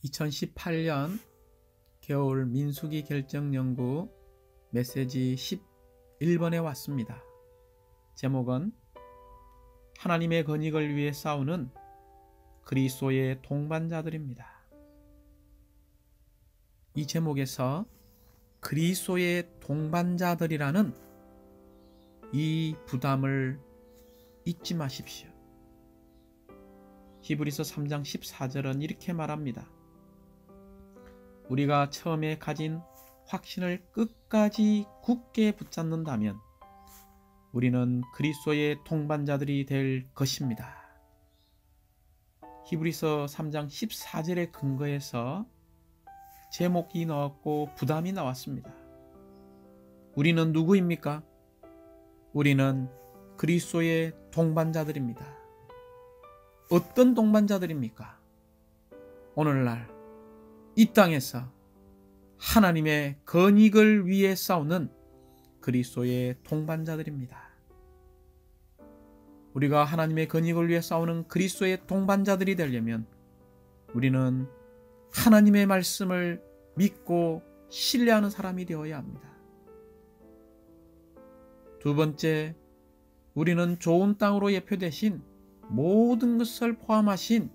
2018년 겨울 민수기 결정연구 메시지 11번에 왔습니다. 제목은 하나님의 건익을 위해 싸우는 그리스도의 동반자들입니다. 이 제목에서 그리스도의 동반자들이라는 이 부담을 잊지 마십시오. 히브리서 3장 14절은 이렇게 말합니다. 우리가 처음에 가진 확신을 끝까지 굳게 붙잡는다면 우리는 그리스도의 동반자들이 될 것입니다. 히브리서 3장 14절의 근거에서 제목이 나왔고 부담이 나왔습니다. 우리는 누구입니까? 우리는 그리스도의 동반자들입니다. 어떤 동반자들입니까? 오늘날 이 땅에서 하나님의 건익을 위해 싸우는 그리스도의 동반자들입니다. 우리가 하나님의 건익을 위해 싸우는 그리스도의 동반자들이 되려면 우리는 하나님의 말씀을 믿고 신뢰하는 사람이 되어야 합니다. 두 번째, 우리는 좋은 땅으로 예표되신 모든 것을 포함하신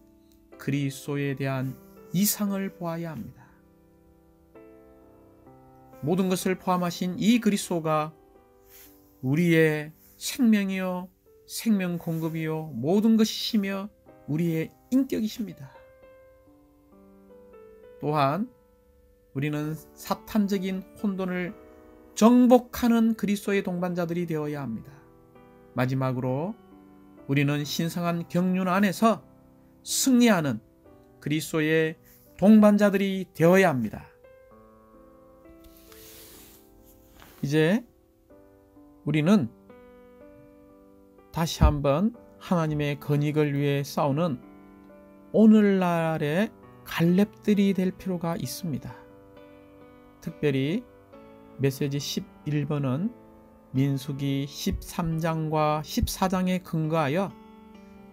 그리스도에 대한 이상을 보아야 합니다. 모든 것을 포함하신 이 그리스도가 우리의 생명이요 생명 공급이요 모든 것이시며 우리의 인격이십니다. 또한 우리는 사탄적인 혼돈을 정복하는 그리스도의 동반자들이 되어야 합니다. 마지막으로 우리는 신성한 경륜 안에서 승리하는 그리스도의 동반자들이 되어야 합니다. 이제 우리는 다시 한번 하나님의 건익을 위해 싸우는 오늘날의 갈렙들이 될 필요가 있습니다. 특별히 메시지 11번은 민수기 13장과 14장에 근거하여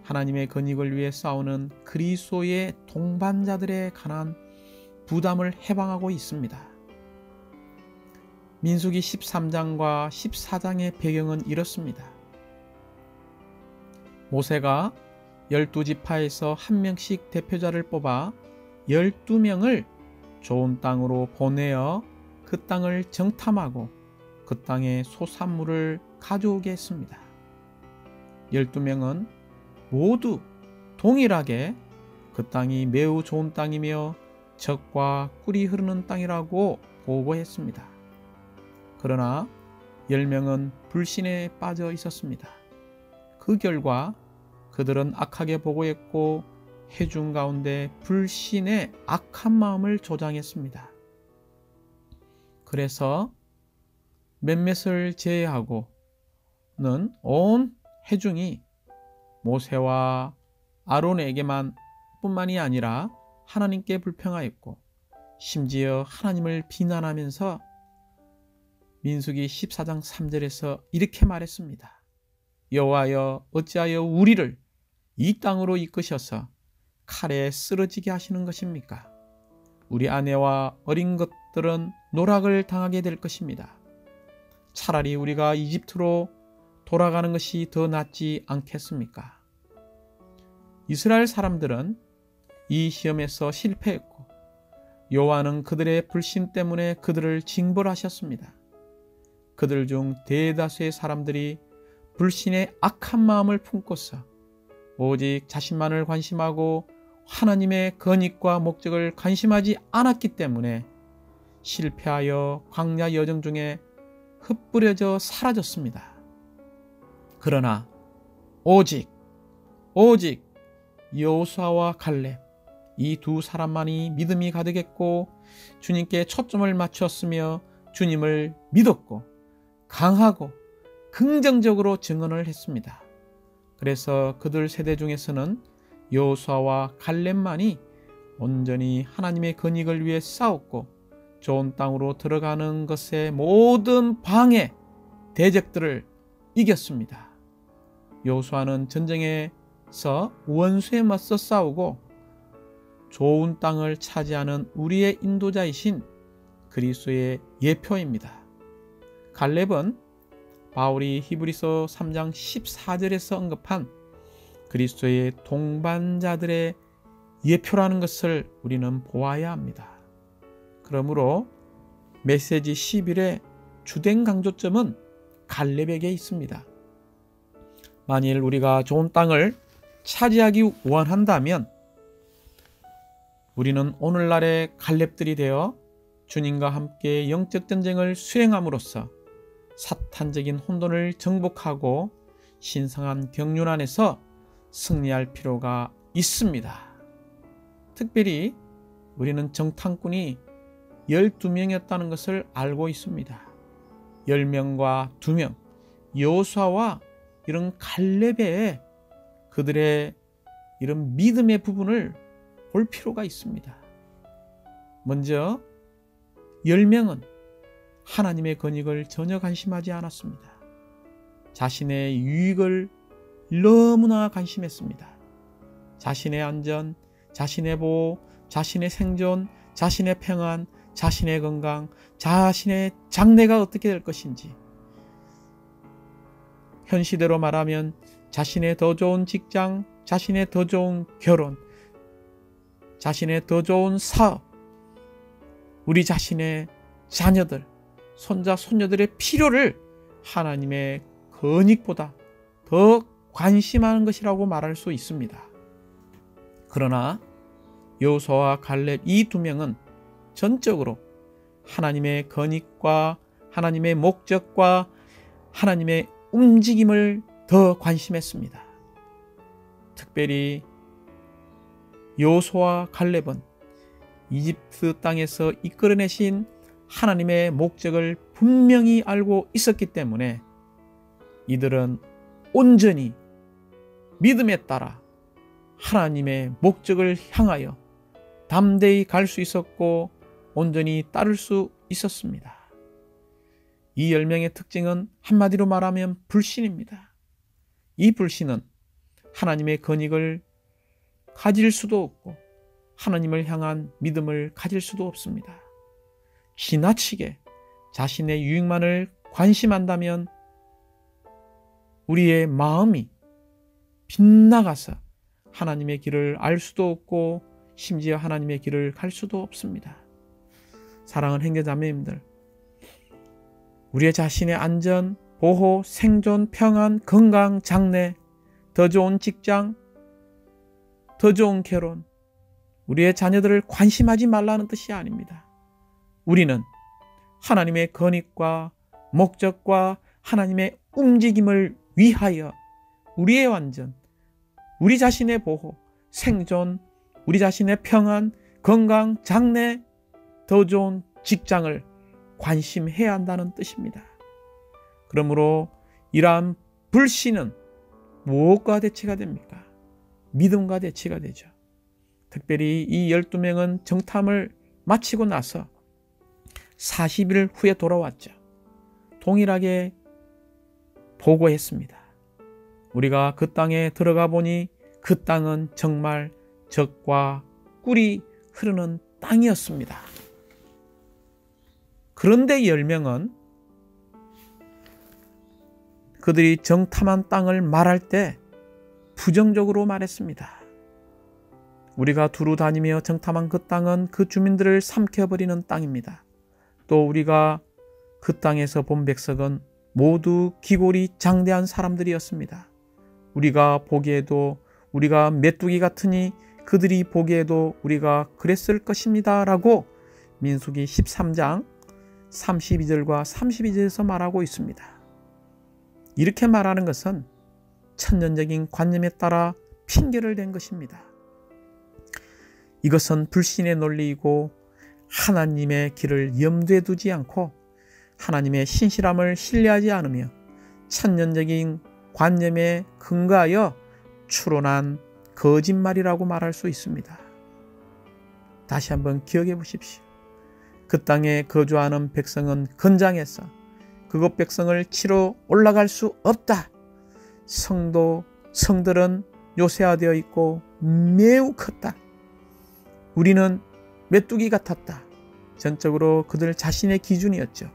하나님의 건익을 위해 싸우는 그리스도의 동반자들에 관한 부담을 해방하고 있습니다. 민수기 13장과 14장의 배경은 이렇습니다. 모세가 12지파에서 한 명씩 대표자를 뽑아 12명을 좋은 땅으로 보내어 그 땅을 정탐하고 그 땅의 소산물을 가져오게 했습니다. 12명은 모두 동일하게 그 땅이 매우 좋은 땅이며 젖과 꿀이 흐르는 땅이라고 보고했습니다. 그러나 10명은 불신에 빠져 있었습니다. 그 결과 그들은 악하게 보고했고 회중 가운데 불신의 악한 마음을 조장했습니다. 그래서 몇몇을 제외하고는 온 회중이 모세와 아론에게만 뿐만이 아니라 하나님께 불평하였고 심지어 하나님을 비난하면서 민수기 14장 3절에서 이렇게 말했습니다. 여호와여 어찌하여 우리를 이 땅으로 이끄셔서 칼에 쓰러지게 하시는 것입니까? 우리 아내와 어린 것들은 노락을 당하게 될 것입니다. 차라리 우리가 이집트로 돌아가는 것이 더 낫지 않겠습니까? 이스라엘 사람들은 이 시험에서 실패했고 여호와는 그들의 불신 때문에 그들을 징벌하셨습니다. 그들 중 대다수의 사람들이 불신의 악한 마음을 품고서 오직 자신만을 관심하고 하나님의 건익과 목적을 관심하지 않았기 때문에 실패하여 광야 여정 중에 흩뿌려져 사라졌습니다. 그러나 오직 여호수아와 갈렙 이 두 사람만이 믿음이 가득했고 주님께 초점을 맞췄으며 주님을 믿었고 강하고 긍정적으로 증언을 했습니다. 그래서 그들 세대 중에서는 여호수아와 갈렙만이 온전히 하나님의 건익을 위해 싸웠고 좋은 땅으로 들어가는 것의 모든 방해, 대적들을 이겼습니다. 여호수아는 전쟁에서 원수에 맞서 싸우고 좋은 땅을 차지하는 우리의 인도자이신 그리스도의 예표입니다. 갈렙은 바울이 히브리서 3장 14절에서 언급한 그리스도의 동반자들의 예표라는 것을 우리는 보아야 합니다. 그러므로 메시지 11의 주된 강조점은 갈렙에게 있습니다. 만일 우리가 좋은 땅을 차지하기 원한다면 우리는 오늘날의 갈렙들이 되어 주님과 함께 영적 전쟁을 수행함으로써 사탄적인 혼돈을 정복하고 신성한 경륜 안에서 승리할 필요가 있습니다. 특별히 우리는 정탐꾼이 12명이었다는 것을 알고 있습니다. 10명과 2명, 여호수아와 이런 갈렙의 그들의 이런 믿음의 부분을 볼 필요가 있습니다. 먼저 10명은 하나님의 건익을 전혀 관심하지 않았습니다. 자신의 유익을 너무나 관심했습니다. 자신의 안전, 자신의 보호, 자신의 생존, 자신의 평안, 자신의 건강, 자신의 장래가 어떻게 될 것인지, 현 시대로 말하면 자신의 더 좋은 직장, 자신의 더 좋은 결혼, 자신의 더 좋은 사업, 우리 자신의 자녀들, 손자, 손녀들의 필요를 하나님의 건익보다 더 관심하는 것이라고 말할 수 있습니다. 그러나 여호수아와 갈렙 이 2명은 전적으로 하나님의 건익과 하나님의 목적과 하나님의 움직임을 더 관심했습니다. 특별히 여호수아와 갈렙은 이집트 땅에서 이끌어내신 하나님의 목적을 분명히 알고 있었기 때문에 이들은 온전히 믿음에 따라 하나님의 목적을 향하여 담대히 갈 수 있었고 온전히 따를 수 있었습니다. 이 10명의 특징은 한마디로 말하면 불신입니다. 이 불신은 하나님의 건익을 가질 수도 없고 하나님을 향한 믿음을 가질 수도 없습니다. 지나치게 자신의 유익만을 관심한다면 우리의 마음이 빗나가서 하나님의 길을 알 수도 없고 심지어 하나님의 길을 갈 수도 없습니다. 사랑하는 형제자매님들, 우리의 자신의 안전, 보호, 생존, 평안, 건강, 장래, 더 좋은 직장, 더 좋은 결혼, 우리의 자녀들을 관심하지 말라는 뜻이 아닙니다. 우리는 하나님의 건익과 목적과 하나님의 움직임을 위하여 우리의 완전, 우리 자신의 보호, 생존, 우리 자신의 평안, 건강, 장래, 더 좋은 직장을 관심해야 한다는 뜻입니다. 그러므로 이러한 불신은 무엇과 대치가 됩니까? 믿음과 대치가 되죠. 특별히 이 12명은 정탐을 마치고 나서 40일 후에 돌아왔죠. 동일하게 보고했습니다. 우리가 그 땅에 들어가 보니 그 땅은 정말 젖과 꿀이 흐르는 땅이었습니다. 그런데 10명은 그들이 정탐한 땅을 말할 때 부정적으로 말했습니다. 우리가 두루 다니며 정탐한 그 땅은 그 주민들을 삼켜버리는 땅입니다. 또 우리가 그 땅에서 본 백성은 모두 기골이 장대한 사람들이었습니다. 우리가 보기에도 우리가 메뚜기 같으니 그들이 보기에도 우리가 그랬을 것입니다. 라고 민수기 13장 32절과 32절에서 말하고 있습니다. 이렇게 말하는 것은 천년적인 관념에 따라 핑계를 댄 것입니다. 이것은 불신의 논리이고 하나님의 길을 염두에 두지 않고 하나님의 신실함을 신뢰하지 않으며 천년적인 관념에 근거하여 추론한 거짓말이라고 말할 수 있습니다. 다시 한번 기억해 보십시오. 그 땅에 거주하는 백성은 건장해서 그곳 백성을 치러 올라갈 수 없다. 성들은 요새화되어 있고 매우 컸다. 우리는 메뚜기 같았다. 전적으로 그들 자신의 기준이었죠.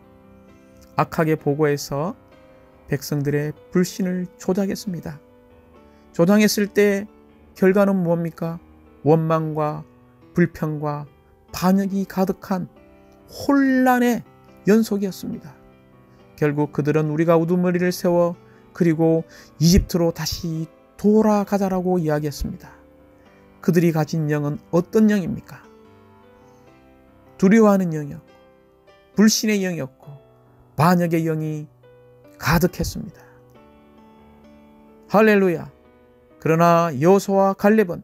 악하게 보고해서 백성들의 불신을 조작했습니다. 조장했을 때 결과는 뭡니까? 원망과 불평과 반역이 가득한 혼란의 연속이었습니다. 결국 그들은 우리가 우두머리를 세워 그리고 이집트로 다시 돌아가자라고 이야기했습니다. 그들이 가진 영은 어떤 영입니까? 두려워하는 영이었고 불신의 영이었고 반역의 영이 가득했습니다. 할렐루야. 그러나 여호수아와 갈렙은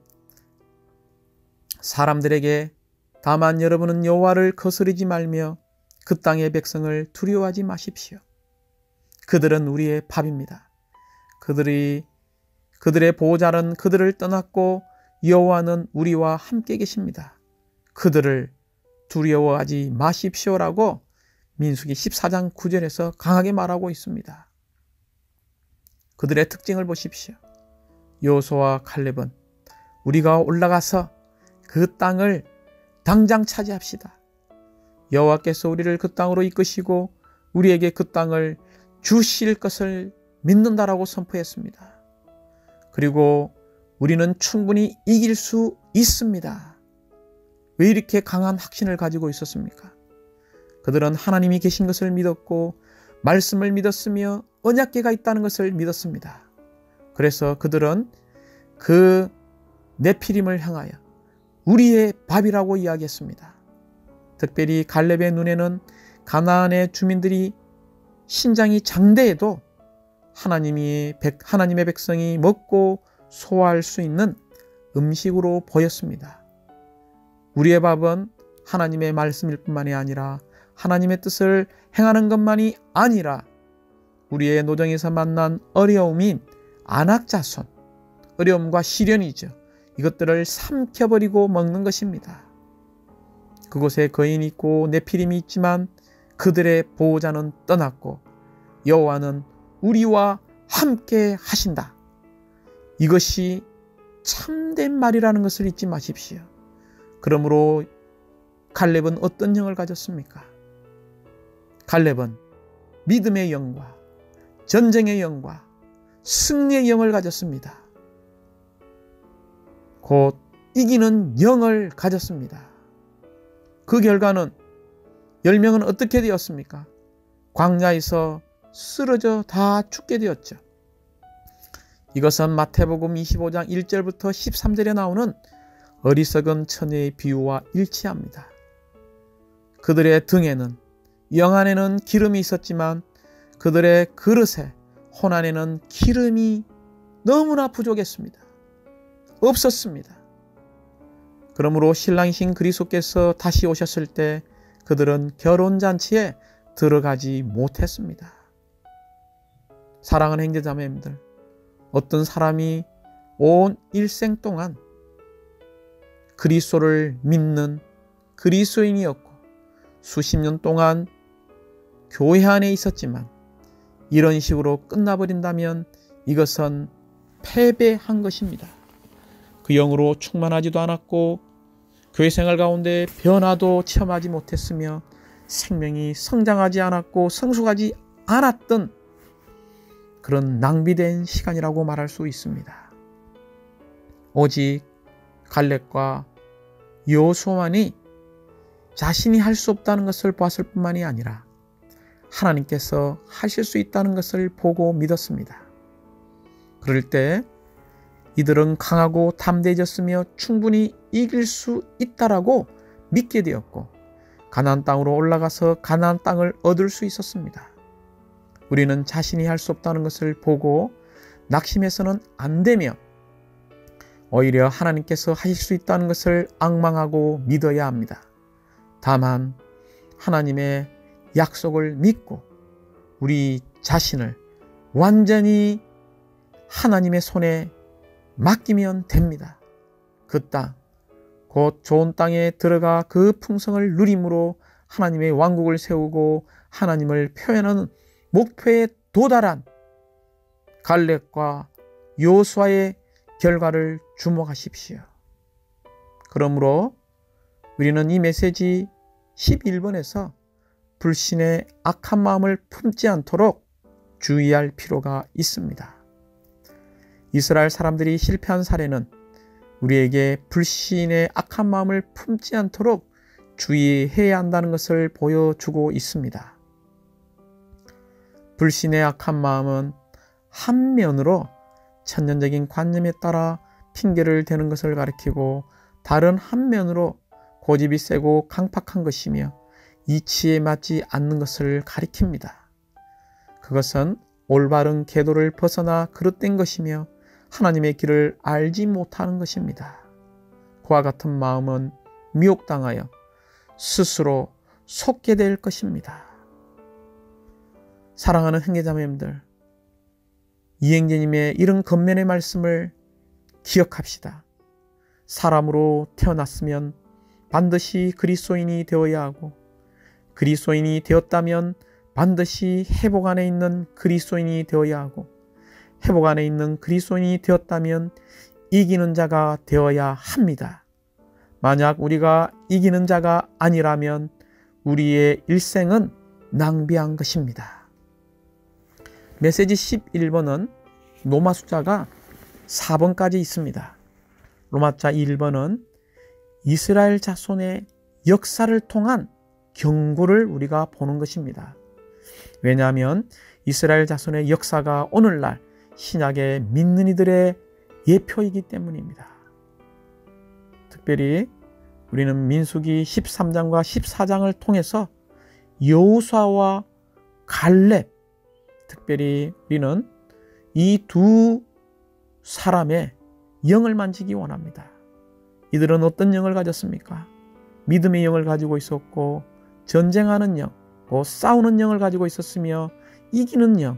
사람들에게 다만 여러분은 여호와를 거스르지 말며 그 땅의 백성을 두려워하지 마십시오. 그들은 우리의 밥입니다. 그들의 보호자는 그들을 떠났고 여호와는 우리와 함께 계십니다. 그들을 두려워하지 마십시오라고 민수기 14장 9절에서 강하게 말하고 있습니다. 그들의 특징을 보십시오. 여호수아와 갈렙은 우리가 올라가서 그 땅을 당장 차지합시다. 여호와께서 우리를 그 땅으로 이끄시고 우리에게 그 땅을 주실 것을 믿는다라고 선포했습니다. 그리고 우리는 충분히 이길 수 있습니다. 왜 이렇게 강한 확신을 가지고 있었습니까? 그들은 하나님이 계신 것을 믿었고 말씀을 믿었으며 언약궤가 있다는 것을 믿었습니다. 그래서 그들은 그 네피림을 향하여 우리의 밥이라고 이야기했습니다. 특별히 갈렙의 눈에는 가나안의 주민들이 신장이 장대해도 하나님의 백성이 먹고 소화할 수 있는 음식으로 보였습니다. 우리의 밥은 하나님의 말씀일 뿐만이 아니라 하나님의 뜻을 행하는 것만이 아니라 우리의 노정에서 만난 어려움인 안악자손, 어려움과 시련이죠. 이것들을 삼켜버리고 먹는 것입니다. 그곳에 거인이 있고 네피림이 있지만 그들의 보호자는 떠났고 여호와는 우리와 함께 하신다. 이것이 참된 말이라는 것을 잊지 마십시오. 그러므로 갈렙은 어떤 영을 가졌습니까? 갈렙은 믿음의 영과 전쟁의 영과 승리의 영을 가졌습니다. 곧 이기는 영을 가졌습니다. 그 결과는 10명은 어떻게 되었습니까? 광야에서 쓰러져 다 죽게 되었죠. 이것은 마태복음 25장 1절부터 13절에 나오는 어리석은 처녀의 비유와 일치합니다. 그들의 등에는 영 안에는 기름이 있었지만 그들의 그릇에 혼 안에는 기름이 너무나 부족했습니다. 없었습니다. 그러므로 신랑이신 그리스도께서 다시 오셨을 때 그들은 결혼잔치에 들어가지 못했습니다. 사랑하는 형제자매님들, 어떤 사람이 온 일생 동안 그리스도를 믿는 그리스도인이었고 수십 년 동안 교회 안에 있었지만 이런 식으로 끝나버린다면 이것은 패배한 것입니다. 그 영으로 충만하지도 않았고 교회 생활 가운데 변화도 체험하지 못했으며 생명이 성장하지 않았고 성숙하지 않았던 그런 낭비된 시간이라고 말할 수 있습니다. 오직 갈렙과 여호수아만이 자신이 할 수 없다는 것을 봤을 뿐만이 아니라 하나님께서 하실 수 있다는 것을 보고 믿었습니다. 그럴 때 이들은 강하고 담대해졌으며 충분히 이길 수 있다라고 믿게 되었고 가나안 땅으로 올라가서 가나안 땅을 얻을 수 있었습니다. 우리는 자신이 할 수 없다는 것을 보고 낙심해서는 안 되며 오히려 하나님께서 하실 수 있다는 것을 앙망하고 믿어야 합니다. 다만 하나님의 약속을 믿고 우리 자신을 완전히 하나님의 손에 맡기면 됩니다. 그 땅, 곧 좋은 땅에 들어가 그 풍성을 누림으로 하나님의 왕국을 세우고 하나님을 표현하는 목표에 도달한 갈렙과 여호수아의 결과를 주목하십시오. 그러므로 우리는 이 메시지 11번에서 불신의 악한 마음을 품지 않도록 주의할 필요가 있습니다. 이스라엘 사람들이 실패한 사례는 우리에게 불신의 악한 마음을 품지 않도록 주의해야 한다는 것을 보여주고 있습니다. 불신의 악한 마음은 한면으로 천년적인 관념에 따라 핑계를 대는 것을 가리키고, 다른 한면으로 고집이 세고 강팍한 것이며 이치에 맞지 않는 것을 가리킵니다. 그것은 올바른 계도를 벗어나 그릇된 것이며 하나님의 길을 알지 못하는 것입니다. 그와 같은 마음은 미혹당하여 스스로 속게 될 것입니다. 사랑하는 형제자매님들, 이행제님의 이런 겉면의 말씀을 기억합시다. 사람으로 태어났으면 반드시 그리스도인이 되어야 하고, 그리스도인이 되었다면 반드시 회복 안에 있는 그리스도인이 되어야 하고, 회복 안에 있는 그리스도인이 되었다면 이기는 자가 되어야 합니다. 만약 우리가 이기는 자가 아니라면 우리의 일생은 낭비한 것입니다. 메시지 11번은 로마 숫자가 4번까지 있습니다. 로마자 1번은 이스라엘 자손의 역사를 통한 경고를 우리가 보는 것입니다. 왜냐하면 이스라엘 자손의 역사가 오늘날 신약의 믿는 이들의 예표이기 때문입니다. 특별히 우리는 민수기 13장과 14장을 통해서 여호수아와 갈렙, 특별히 우리는 이 두 사람의 영을 만지기 원합니다. 이들은 어떤 영을 가졌습니까? 믿음의 영을 가지고 있었고, 전쟁하는 영, 싸우는 영을 가지고 있었으며, 이기는 영,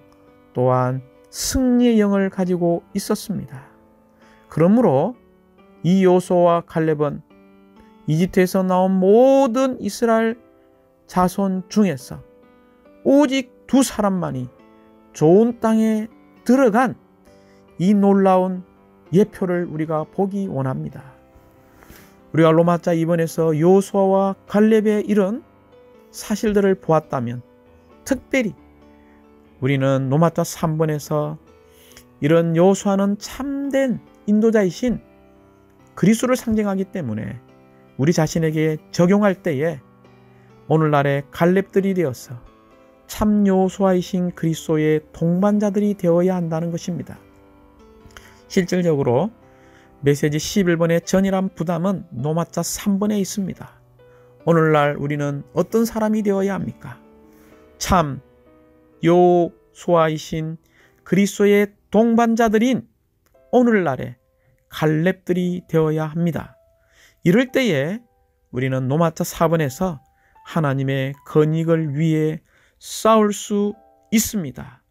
또한 승리의 영을 가지고 있었습니다. 그러므로 이 여호수아와 갈렙은 이집트에서 나온 모든 이스라엘 자손 중에서 오직 두 사람만이 좋은 땅에 들어간 이 놀라운 예표를 우리가 보기 원합니다. 우리가 로마자 2번에서 여호수아와 갈렙의 이런 사실들을 보았다면, 특별히 우리는 로마자 3번에서 이런 여호수아는 참된 인도자이신 그리스도를 상징하기 때문에 우리 자신에게 적용할 때에 오늘날의 갈렙들이 되어서 참 여호수아이신 그리스도의 동반자들이 되어야 한다는 것입니다. 실질적으로 메시지 11번의 전이란 부담은 로마자 3번에 있습니다. 오늘날 우리는 어떤 사람이 되어야 합니까? 참 여호수아이신 그리스도의 동반자들인 오늘날의 갈렙들이 되어야 합니다. 이럴 때에 우리는 로마자 4번에서 하나님의 건익을 위해 싸울 수 있습니다.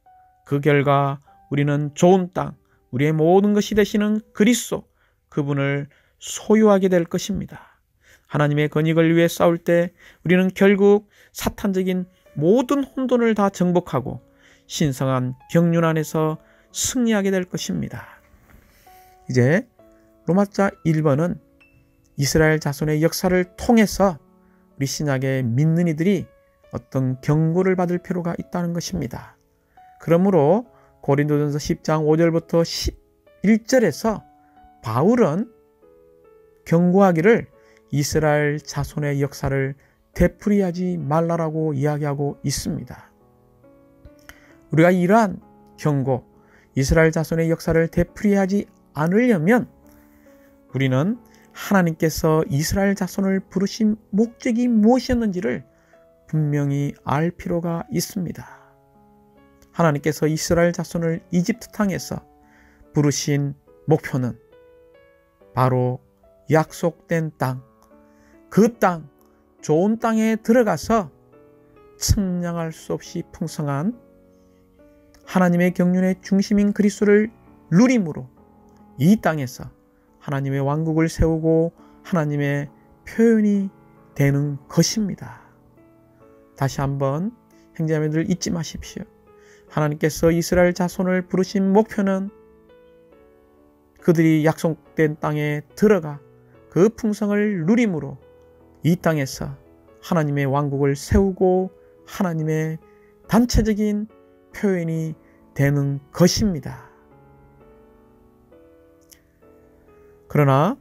그 결과 우리는 좋은 땅, 우리의 모든 것이 되시는 그리스도, 그분을 소유하게 될 것입니다. 하나님의 건익을 위해 싸울 때 우리는 결국 사탄적인 모든 혼돈을 다 정복하고 신성한 경륜 안에서 승리하게 될 것입니다. 이제 로마자 1번은 이스라엘 자손의 역사를 통해서 우리 신약의 믿는 이들이 어떤 경고를 받을 필요가 있다는 것입니다. 그러므로 고린도전서 10장 5절부터 11절에서 바울은 경고하기를 이스라엘 자손의 역사를 되풀이하지 말라라고 이야기하고 있습니다. 우리가 이러한 경고, 이스라엘 자손의 역사를 되풀이하지 않으려면 우리는 하나님께서 이스라엘 자손을 부르신 목적이 무엇이었는지를 분명히 알 필요가 있습니다. 하나님께서 이스라엘 자손을 이집트 땅에서 부르신 목표는 바로 약속된 땅, 그 땅, 좋은 땅에 들어가서 측량할 수 없이 풍성한 하나님의 경륜의 중심인 그리스도를 누림으로 이 땅에서 하나님의 왕국을 세우고 하나님의 표현이 되는 것입니다. 다시 한번 형제자매들 잊지 마십시오. 하나님께서 이스라엘 자손을 부르신 목표는 그들이 약속된 땅에 들어가 그 풍성을 누림으로 이 땅에서 하나님의 왕국을 세우고 하나님의 단체적인 표현이 되는 것입니다. 그러나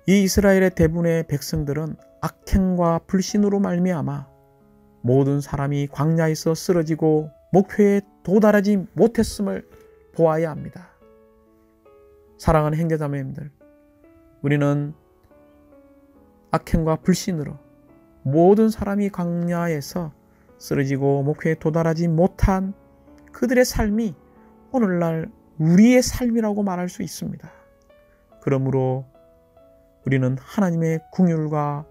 이 이스라엘의 대부분의 백성들은 악행과 불신으로 말미암아 모든 사람이 광야에서 쓰러지고 목표에 도달하지 못했음을 보아야 합니다. 사랑하는 형제자매님들, 우리는 악행과 불신으로 모든 사람이 광야에서 쓰러지고 목표에 도달하지 못한 그들의 삶이 오늘날 우리의 삶이라고 말할 수 있습니다. 그러므로 우리는 하나님의 긍휼과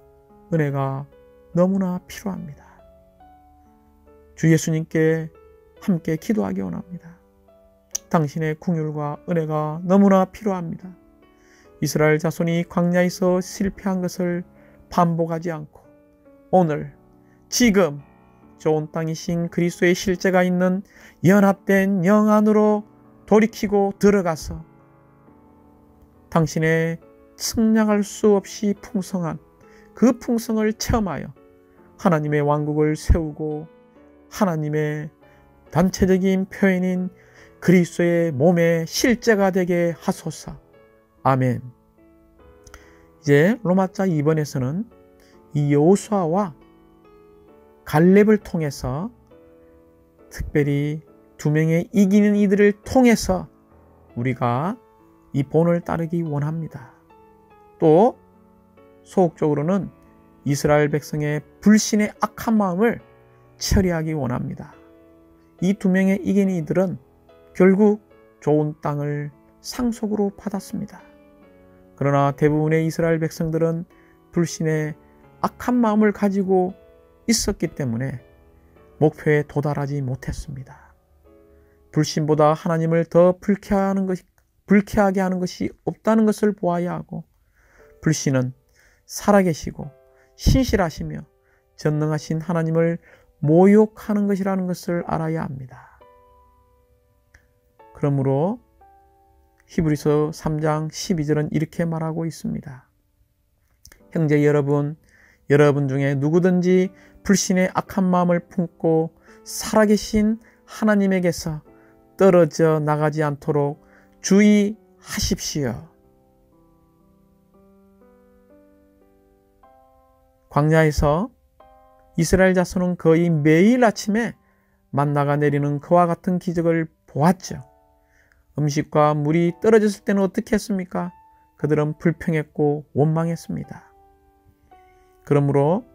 은혜가 너무나 필요합니다. 주 예수님께 함께 기도하기 원합니다. 당신의 긍휼과 은혜가 너무나 필요합니다. 이스라엘 자손이 광야에서 실패한 것을 반복하지 않고 오늘 지금 좋은 땅이신 그리스도의 실제가 있는 연합된 영 안으로 돌이키고 들어가서 당신의 측량할 수 없이 풍성한 그 풍성을 체험하여 하나님의 왕국을 세우고 하나님의 단체적인 표현인 그리스도의 몸의 실제가 되게 하소서. 아멘. 이제 로마자 2번에서는 이 여호수아와 갈렙을 통해서 특별히 두 명의 이기는 이들을 통해서 우리가 이 본을 따르기 원합니다. 또 소극적으로는 이스라엘 백성의 불신의 악한 마음을 처리하기 원합니다. 이 두 명의 이기는 이들은 결국 좋은 땅을 상속으로 받았습니다. 그러나 대부분의 이스라엘 백성들은 불신의 악한 마음을 가지고 있었기 때문에 목표에 도달하지 못했습니다. 불신보다 하나님을 더 불쾌하게 하는 것이 없다는 것을 보아야 하고, 불신은 살아계시고 신실하시며 전능하신 하나님을 모욕하는 것이라는 것을 알아야 합니다. 그러므로 히브리서 3장 12절은 이렇게 말하고 있습니다. 형제 여러분 중에 누구든지 불신의 악한 마음을 품고 살아계신 하나님에게서 떨어져 나가지 않도록 주의하십시오. 광야에서 이스라엘 자손은 거의 매일 아침에 만나가 내리는 그와 같은 기적을 보았죠. 음식과 물이 떨어졌을 때는 어떻게 했습니까? 그들은 불평했고 원망했습니다. 그러므로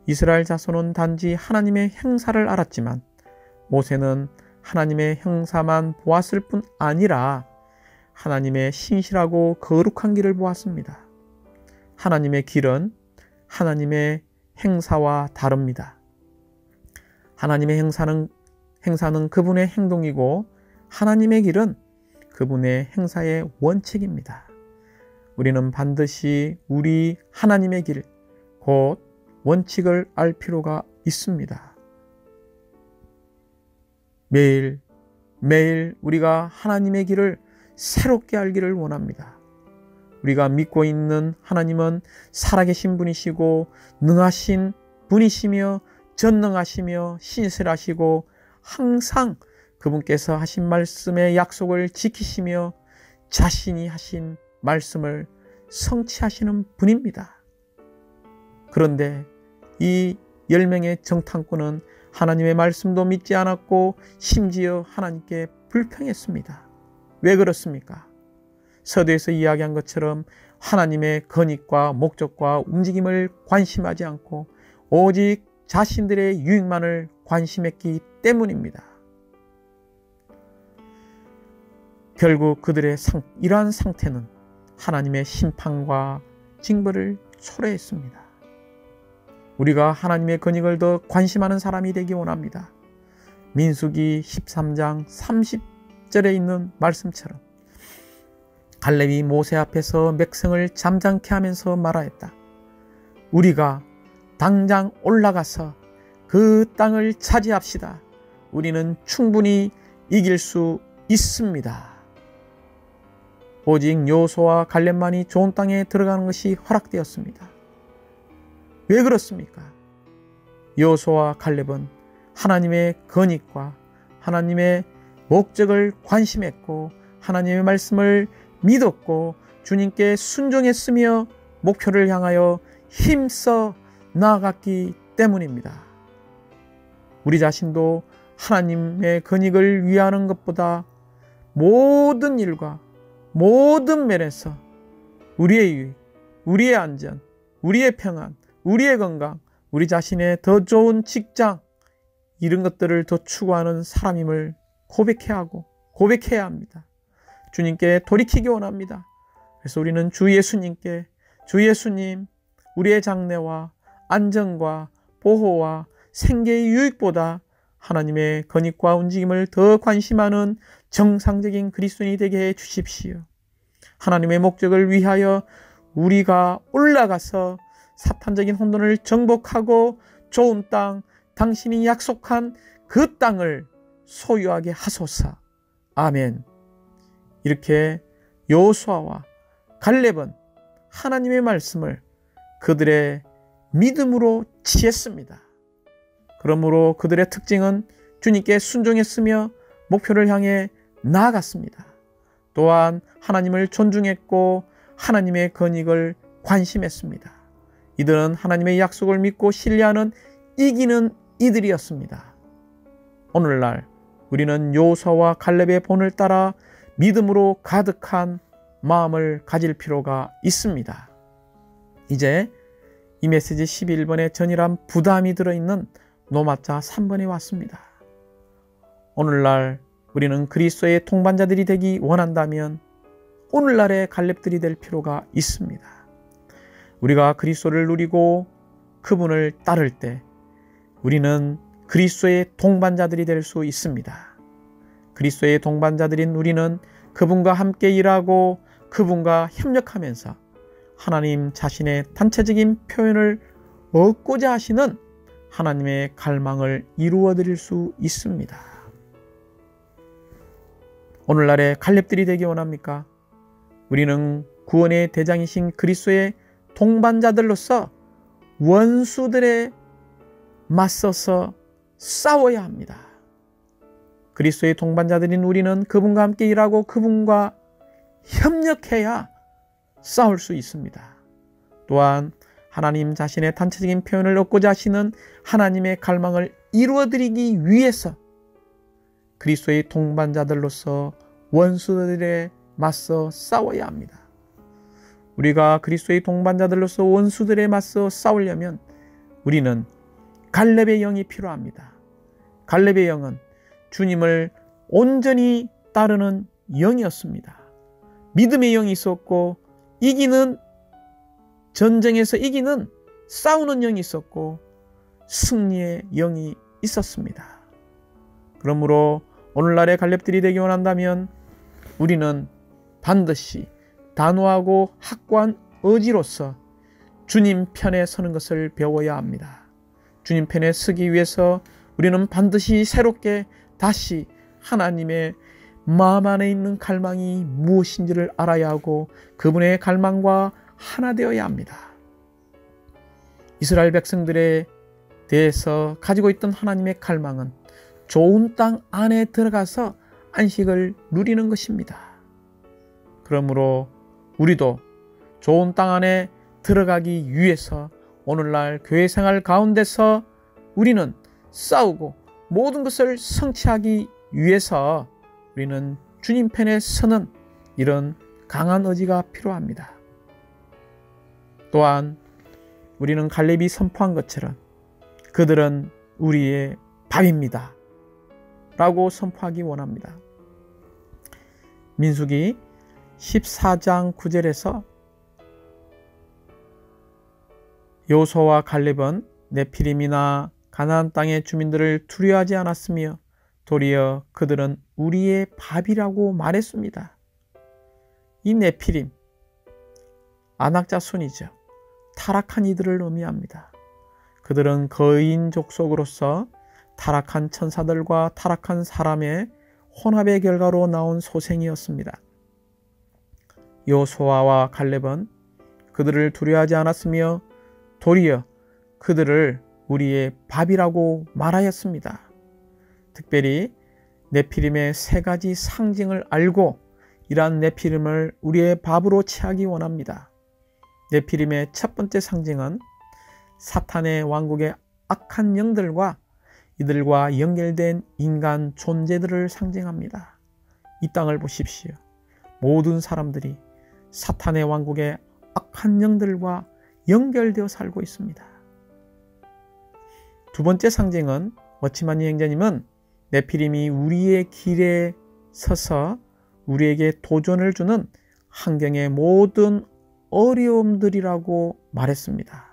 이스라엘 자손은 단지 하나님의 행사를 알았지만 모세는 하나님의 행사만 보았을 뿐 아니라 하나님의 신실하고 거룩한 길을 보았습니다. 하나님의 길은 하나님의 행사와 다릅니다. 하나님의 행사는 그분의 행동이고 하나님의 길은 그분의 행사의 원칙입니다. 우리는 반드시 우리 하나님의 길, 곧 원칙을 알 필요가 있습니다. 매일 우리가 하나님의 길을 새롭게 알기를 원합니다. 우리가 믿고 있는 하나님은 살아계신 분이시고 능하신 분이시며 전능하시며 신실하시고 항상 그분께서 하신 말씀의 약속을 지키시며 자신이 하신 말씀을 성취하시는 분입니다. 그런데 이 10명의 정탐꾼은 하나님의 말씀도 믿지 않았고 심지어 하나님께 불평했습니다. 왜 그렇습니까? 서두에서 이야기한 것처럼 하나님의 건의과 목적과 움직임을 관심하지 않고 오직 자신들의 유익만을 관심했기 때문입니다. 결국 그들의 이러한 상태는 하나님의 심판과 징벌을 초래했습니다. 우리가 하나님의 건의를 더 관심하는 사람이 되기 원합니다. 민수기 13장 30절에 있는 말씀처럼 갈렙이 모세 앞에서 백성을 잠잠케 하면서 말하였다. 우리가 당장 올라가서 그 땅을 차지합시다. 우리는 충분히 이길 수 있습니다. 오직 여호수아와 갈렙만이 좋은 땅에 들어가는 것이 허락되었습니다. 왜 그렇습니까? 여호수아와 갈렙은 하나님의 건의과 하나님의 목적을 관심했고 하나님의 말씀을 믿었고 주님께 순종했으며 목표를 향하여 힘써 나아갔기 때문입니다. 우리 자신도 하나님의 건의를 위하는 것보다 모든 일과 모든 면에서 우리의 유익, 우리의 안전, 우리의 평안, 우리의 건강, 우리 자신의 더 좋은 직장, 이런 것들을 더 추구하는 사람임을 고백해야 합니다. 주님께 돌이키기 원합니다. 그래서 우리는 주 예수님께 주 예수님, 우리의 장래와 안전과 보호와 생계의 유익보다 하나님의 건의과 움직임을 더 관심하는 정상적인 그리스도인이 되게 해 주십시오. 하나님의 목적을 위하여 우리가 올라가서 사탄적인 혼돈을 정복하고 좋은 땅, 당신이 약속한 그 땅을 소유하게 하소서. 아멘. 이렇게 여호수아와 갈렙은 하나님의 말씀을 그들의 믿음으로 지했습니다. 그러므로 그들의 특징은 주님께 순종했으며 목표를 향해 나아갔습니다. 또한 하나님을 존중했고 하나님의 건의를 관심했습니다. 이들은 하나님의 약속을 믿고 신뢰하는 이기는 이들이었습니다. 오늘날 우리는 여호수아와 갈렙의 본을 따라 믿음으로 가득한 마음을 가질 필요가 있습니다. 이제 이 메시지 11번의 전이란 부담이 들어있는 노마자 3번에 왔습니다. 오늘날 우리는 그리스도의 동반자들이 되기 원한다면 오늘날의 갈렙들이 될 필요가 있습니다. 우리가 그리스도를 누리고 그분을 따를 때 우리는 그리스도의 동반자들이 될 수 있습니다. 그리스도의 동반자들인 우리는 그분과 함께 일하고 그분과 협력하면서 하나님 자신의 단체적인 표현을 얻고자 하시는 하나님의 갈망을 이루어 드릴 수 있습니다. 오늘날의 갈렙들이 되기 원합니까? 우리는 구원의 대장이신 그리스도의 동반자들로서 원수들에 맞서서 싸워야 합니다. 그리스도의 동반자들인 우리는 그분과 함께 일하고 그분과 협력해야 싸울 수 있습니다. 또한 하나님 자신의 단체적인 표현을 얻고자 하시는 하나님의 갈망을 이루어드리기 위해서 그리스도의 동반자들로서 원수들에 맞서 싸워야 합니다. 우리가 그리스도의 동반자들로서 원수들에 맞서 싸우려면 우리는 갈렙의 영이 필요합니다. 갈렙의 영은 주님을 온전히 따르는 영이었습니다. 믿음의 영이 있었고 전쟁에서 이기는 싸우는 영이 있었고 승리의 영이 있었습니다. 그러므로 오늘날의 갈렙들이 되기 원한다면 우리는 반드시 단호하고 확고한 의지로서 주님 편에 서는 것을 배워야 합니다. 주님 편에 서기 위해서 우리는 반드시 새롭게 다시 하나님의 마음 안에 있는 갈망이 무엇인지를 알아야 하고 그분의 갈망과 하나 되어야 합니다. 이스라엘 백성들에 대해서 가지고 있던 하나님의 갈망은 좋은 땅 안에 들어가서 안식을 누리는 것입니다. 그러므로 우리도 좋은 땅 안에 들어가기 위해서 오늘날 교회 생활 가운데서 우리는 싸우고 모든 것을 성취하기 위해서 우리는 주님 편에 서는 이런 강한 의지가 필요합니다. 또한 우리는 갈렙이 선포한 것처럼 그들은 우리의 밥입니다 라고 선포하기 원합니다. 민수기 14장 9절에서 여호수아와 갈렙은 네피림이나 가나안 땅의 주민들을 두려워하지 않았으며 도리어 그들은 우리의 밥이라고 말했습니다. 이 네피림, 안악자손이죠. 타락한 이들을 의미합니다. 그들은 거인 족속으로서 타락한 천사들과 타락한 사람의 혼합의 결과로 나온 소생이었습니다. 여호수아와 갈렙은 그들을 두려워하지 않았으며 도리어 그들을 우리의 밥이라고 말하였습니다. 특별히 네피림의 세 가지 상징을 알고 이러한 네피림을 우리의 밥으로 취하기 원합니다. 네피림의 첫 번째 상징은 사탄의 왕국의 악한 영들과 이들과 연결된 인간 존재들을 상징합니다. 이 땅을 보십시오. 모든 사람들이 사탄의 왕국의 악한 영들과 연결되어 살고 있습니다. 두 번째 상징은 워치마니 형제님은 네피림이 우리의 길에 서서 우리에게 도전을 주는 환경의 모든 어려움들이라고 말했습니다.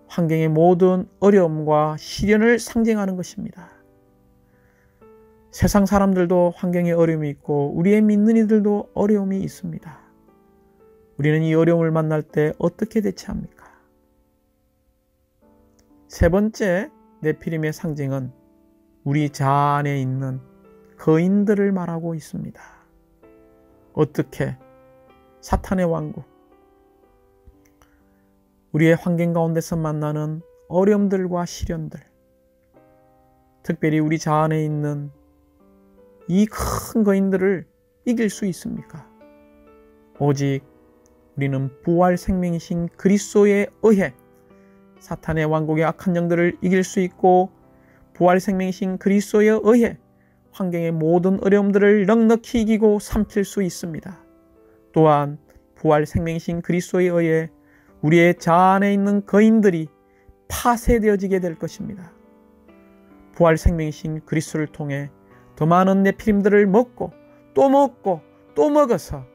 환경의 모든 어려움과 시련을 상징하는 것입니다. 세상 사람들도 환경에 어려움이 있고 우리의 믿는 이들도 어려움이 있습니다. 우리는 이 어려움을 만날 때 어떻게 대처합니까? 세 번째 네피림의 상징은 우리 자아 안에 있는 거인들을 말하고 있습니다. 어떻게? 사탄의 왕국, 우리의 환경 가운데서 만나는 어려움들과 시련들, 특별히 우리 자아 안에 있는 이 큰 거인들을 이길 수 있습니까? 오직 우리는 부활 생명이신 그리스도에 의해 사탄의 왕국의 악한 영들을 이길 수 있고 부활 생명이신 그리스도에 의해 환경의 모든 어려움들을 넉넉히 이기고 삼킬 수 있습니다. 또한 부활 생명이신 그리스도에 의해 우리의 자아 안에 있는 거인들이 파쇄되어지게 될 것입니다. 부활 생명이신 그리스도를 통해 더 많은 네피림들을 먹고 또 먹어서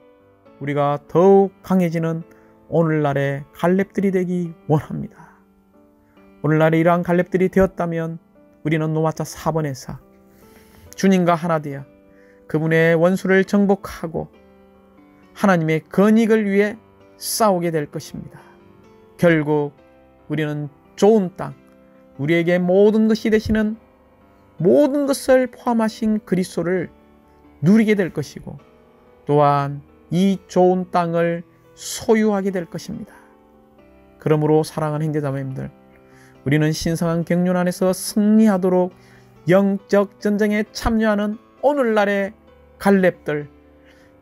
우리가 더욱 강해지는 오늘날의 갈렙들이 되기 원합니다. 오늘날에 이러한 갈렙들이 되었다면 우리는 노마자 4번에서 주님과 하나 되어 그분의 원수를 정복하고 하나님의 건익을 위해 싸우게 될 것입니다. 결국 우리는 좋은 땅, 우리에게 모든 것이 되시는 모든 것을 포함하신 그리스도를 누리게 될 것이고 또한 이 좋은 땅을 소유하게 될 것입니다. 그러므로 사랑하는 형제자매님들, 우리는 신성한 경륜 안에서 승리하도록 영적 전쟁에 참여하는 오늘날의 갈렙들,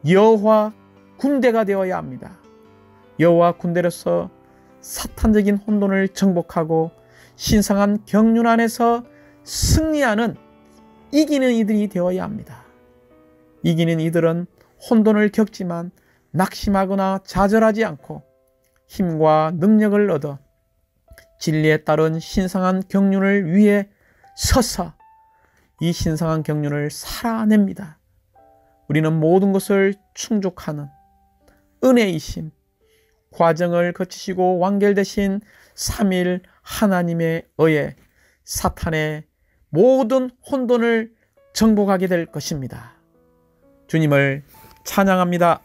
여호와 군대가 되어야 합니다. 여호와 군대로서 사탄적인 혼돈을 정복하고 신성한 경륜 안에서 승리하는 이기는 이들이 되어야 합니다. 이기는 이들은 혼돈을 겪지만 낙심하거나 좌절하지 않고 힘과 능력을 얻어 진리에 따른 신성한 경륜을 위해 서서 이 신성한 경륜을 살아냅니다. 우리는 모든 것을 충족하는 은혜이심, 과정을 거치시고 완결되신 3일 하나님에 의해 사탄의 모든 혼돈을 정복하게 될 것입니다. 주님을 찬양합니다.